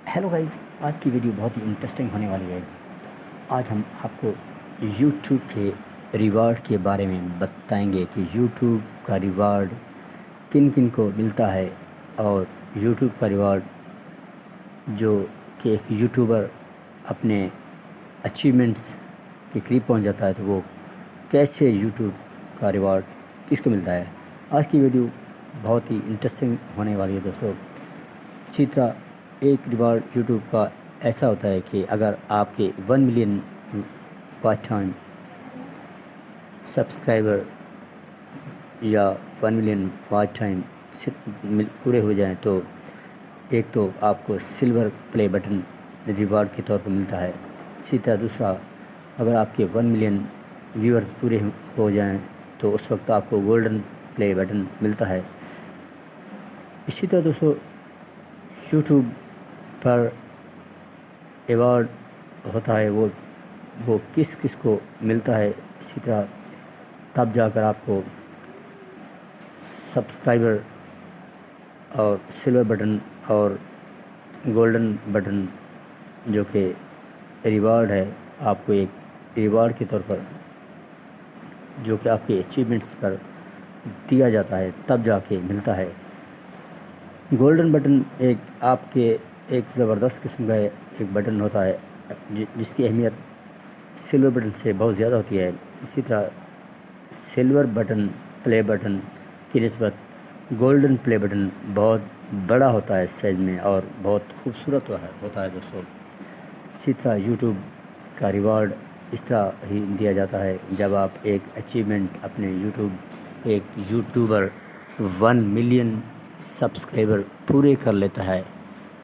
Hello guys, आज की video बहुत ही इंटरेस्टिंग होने वाली है। आज हम आपको यूट्यूब के रिवार्ड के बारे में बताएंगे कि यूट्यूब का रिवार्ड किन किन को मिलता है और यूट्यूब का रिवार्ड जो कि एक यूट्यूबर अपने अचीवमेंट्स के करीब पहुंच जाता है तो वो कैसे यूट्यूब का रिवार्ड किसको मिलता है। आज की वीडियो बहुत ही इंटरेस्टिंग होने वाली है दोस्तों। इसी तरह एक रिवार्ड यूट्यूब का ऐसा होता है कि अगर आपके 1 मिलियन वॉच टाइम सब्सक्राइबर या 1 मिलियन वॉच टाइम पूरे हो जाएं तो एक तो आपको सिल्वर प्ले बटन रिवार्ड के तौर पर मिलता है। इसी तरह दूसरा, अगर आपके 1 मिलियन व्यूअर्स पूरे हो जाएं तो उस वक्त आपको गोल्डन प्ले बटन मिलता है। इसी तरह दोस्तों, यूट्यूब पर अवार्ड होता है वो किस किस को मिलता है। इसी तरह तब जाकर आपको सब्सक्राइबर और सिल्वर बटन और गोल्डन बटन जो कि रिवार्ड है, आपको एक रिवार्ड के तौर पर जो कि आपके अचीवमेंट्स पर दिया जाता है तब जाके मिलता है। गोल्डन बटन एक ज़बरदस्त किस्म का एक बटन होता है जिसकी अहमियत सिल्वर बटन से बहुत ज़्यादा होती है। इसी तरह सिल्वर बटन प्ले बटन की निस्बत गोल्डन प्ले बटन बहुत बड़ा होता है साइज़ में और बहुत खूबसूरत होता है दोस्तों। इसी तरह यूट्यूब का रिवार्ड इस तरह ही दिया जाता है जब आप एक अचीवमेंट अपने एक यूट्यूबर 1 मिलियन सब्सक्राइबर पूरे कर लेता है